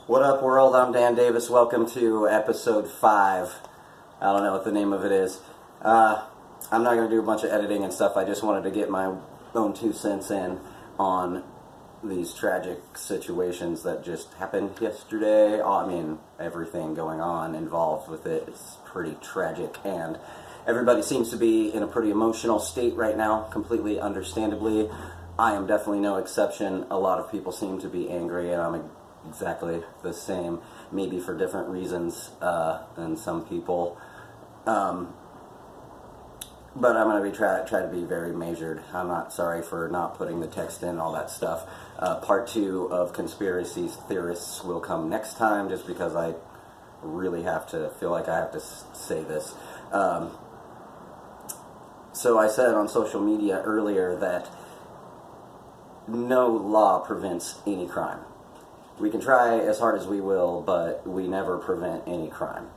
What up, world? I'm Dan Davis. Welcome to episode 5. I don't know what the name of it is. I'm not going to do a bunch of editing and stuff. I just wanted to get my own 2 cents in on these tragic situations that just happened yesterday. I mean, everything going on involved with it is pretty tragic, and everybody seems to be in a pretty emotional state right now, completely understandably. I am definitely no exception. A lot of people seem to be angry, and I'm exactly the same, maybe for different reasons than some people. But I'm going to try to be very measured. I'm not sorry for not putting the text in, all that stuff. Part 2 of Conspiracy Theorists will come next time, just because I really feel like I have to say this. So I said on social media earlier that no law prevents any crime. We can try as hard as we will, but we never prevent any crime.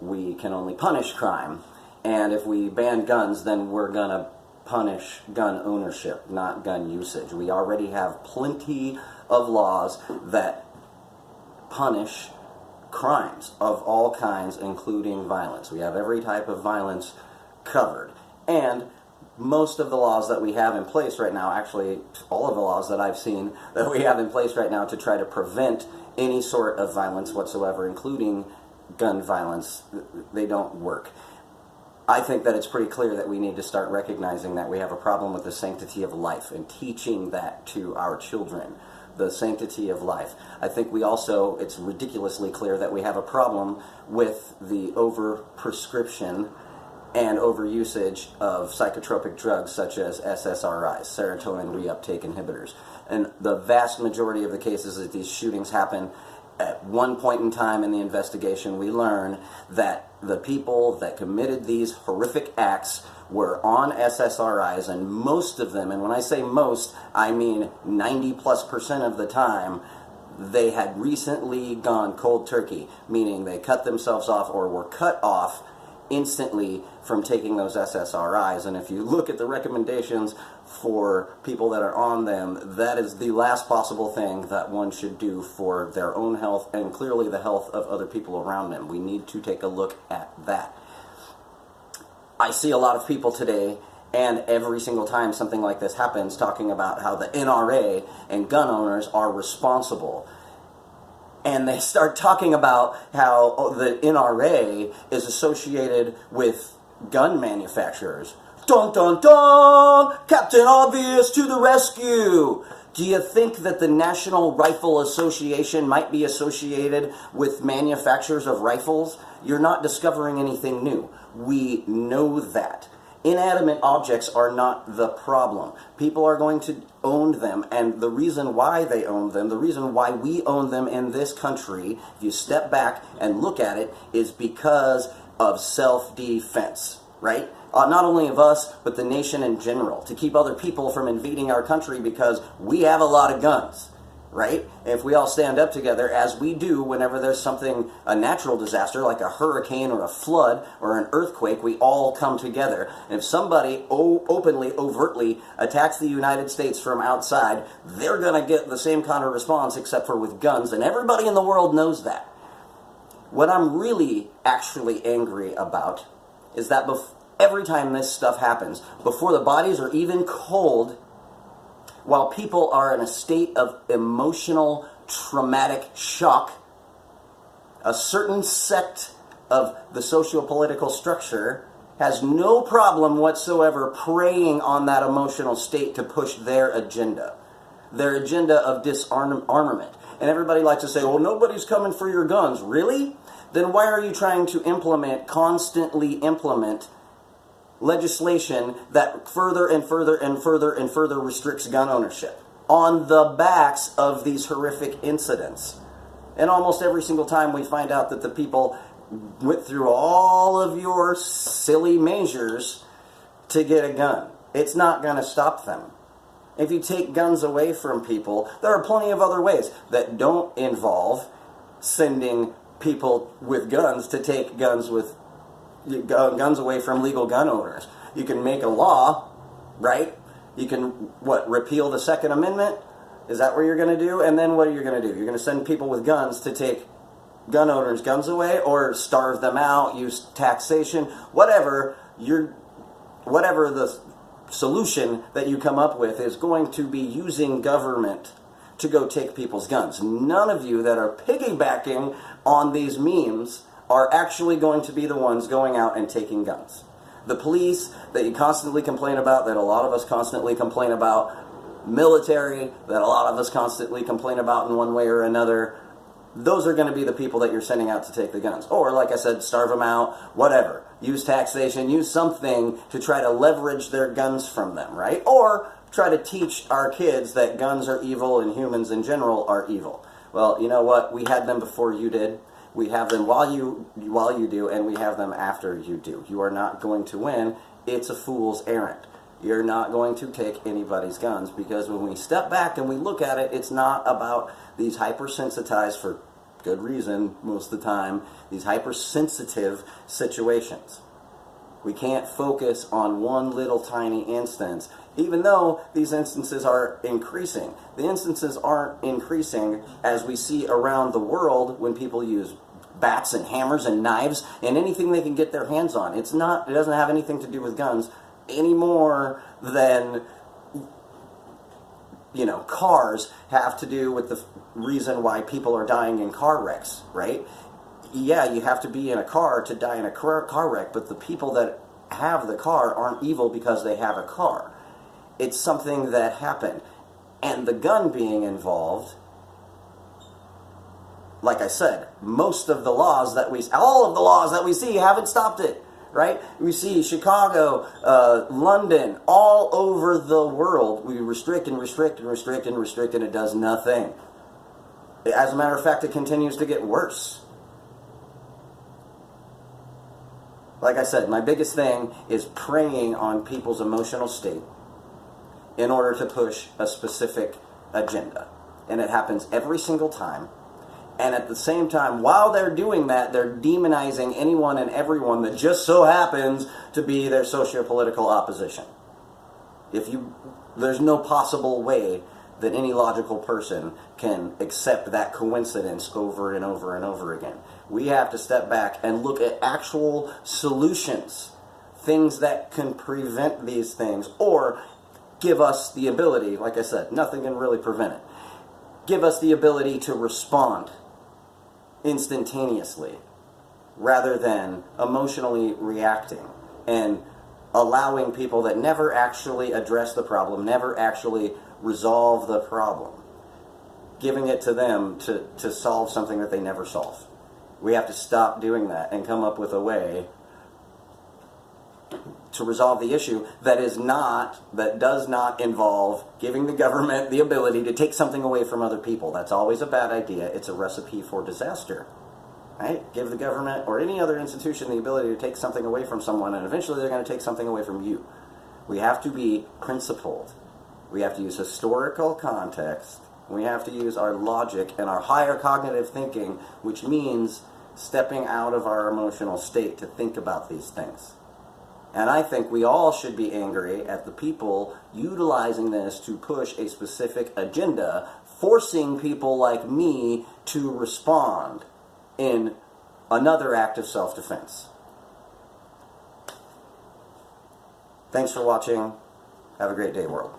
We can only punish crime. And if we ban guns, then we're going to punish gun ownership, not gun usage. We already have plenty of laws that punish crimes of all kinds, including violence. We have every type of violence covered. And most of the laws that we have in place right now, actually all of the laws that I've seen that we have in place right now to try to prevent any sort of violence whatsoever, including gun violence, they don't work. I think that it's pretty clear that we need to start recognizing that we have a problem with the sanctity of life and teaching that to our children, the sanctity of life. I think it's ridiculously clear that we have a problem with the over-prescription and overusage of psychotropic drugs such as SSRIs, serotonin reuptake inhibitors. And the vast majority of the cases that these shootings happen, at one point in time in the investigation, we learn that the people that committed these horrific acts were on SSRIs, and most of them, and when I say most, I mean 90+% of the time, they had recently gone cold turkey, meaning they cut themselves off or were cut off instantly from taking those SSRIs. And if you look at the recommendations for people that are on them, that is the last possible thing that one should do for their own health and clearly the health of other people around them. We need to take a look at that. I see a lot of people today, and every single time something like this happens, talking about how the NRA and gun owners are responsible. And they start talking about how the NRA is associated with gun manufacturers. Dun dun dun! Captain Obvious to the rescue! Do you think that the National Rifle Association might be associated with manufacturers of rifles? You're not discovering anything new. We know that. Inanimate objects are not the problem. People are going to own them, and the reason why they own them, the reason why we own them in this country, if you step back and look at it, is because of self-defense, right? Not only of us, but the nation in general, to keep other people from invading our country because we have a lot of guns, right? If we all stand up together, as we do whenever there's a natural disaster, like a hurricane or a flood or an earthquake, we all come together. And if somebody openly, overtly attacks the United States from outside, they're going to get the same kind of response, except for with guns, and everybody in the world knows that. What I'm really actually angry about is that every time this stuff happens, before the bodies are even cold, while people are in a state of emotional, traumatic shock, a certain sect of the sociopolitical structure has no problem whatsoever preying on that emotional state to push their agenda of disarmament. And everybody likes to say, well, nobody's coming for your guns. Really? Then why are you trying to constantly implement legislation that further and further and further and further restricts gun ownership on the backs of these horrific incidents? And almost every single time we find out that the people went through all of your silly measures to get a gun. It's not going to stop them. If you take guns away from people, there are plenty of other ways that don't involve sending people with guns to take guns away from legal gun owners. You can make a law, right? You can, repeal the Second Amendment? Is that what you're going to do? And then what are you going to do? You're going to send people with guns to take gun owners' guns away, or starve them out, use taxation, whatever the solution that you come up with is going to be using government to go take people's guns. None of you that are piggybacking on these memes are actually going to be the ones going out and taking guns. The police that you constantly complain about, that a lot of us constantly complain about, military that a lot of us constantly complain about in one way or another, those are going to be the people that you're sending out to take the guns. Or, like I said, starve them out, whatever. Use taxation, use something to try to leverage their guns from them, right? Or try to teach our kids that guns are evil and humans in general are evil. Well, you know what? We had them before you did. We have them while you do, and we have them after you do. You are not going to win. It's a fool's errand. You're not going to take anybody's guns, because when we step back and we look at it, it's not about these hypersensitized, for good reason most of the time, these hypersensitive situations. We can't focus on one little tiny instance, even though these instances are increasing. The instances aren't increasing as we see around the world when people use bats and hammers and knives and anything they can get their hands on. It doesn't have anything to do with guns any more than, cars have to do with the reason why people are dying in car wrecks, right? Yeah, you have to be in a car to die in a car wreck, but the people that have the car aren't evil because they have a car. It's something that happened. And the gun being involved, like I said, all of the laws that we see haven't stopped it, right? We see Chicago, London, all over the world, we restrict and restrict and restrict and restrict, and it does nothing. As a matter of fact, it continues to get worse. Like I said, my biggest thing is preying on people's emotional state in order to push a specific agenda. And it happens every single time. And at the same time, while they're doing that, they're demonizing anyone and everyone that just so happens to be their sociopolitical opposition. There's no possible way that any logical person can accept that coincidence over and over and over again. We have to step back and look at actual solutions, things that can prevent these things, or give us the ability, like I said, nothing can really prevent it, give us the ability to respond instantaneously rather than emotionally reacting and allowing people that never actually address the problem, never actually resolve the problem, giving it to them to solve something that they never solve. We have to stop doing that and come up with a way to resolve the issue that does not involve giving the government the ability to take something away from other people. That's always a bad idea. It's a recipe for disaster. Right? Give the government or any other institution the ability to take something away from someone, and eventually they're going to take something away from you. We have to be principled. We have to use historical context. We have to use our logic and our higher cognitive thinking, which means stepping out of our emotional state to think about these things. And I think we all should be angry at the people utilizing this to push a specific agenda, forcing people like me to respond in another act of self-defense. Thanks for watching. Have a great day, world.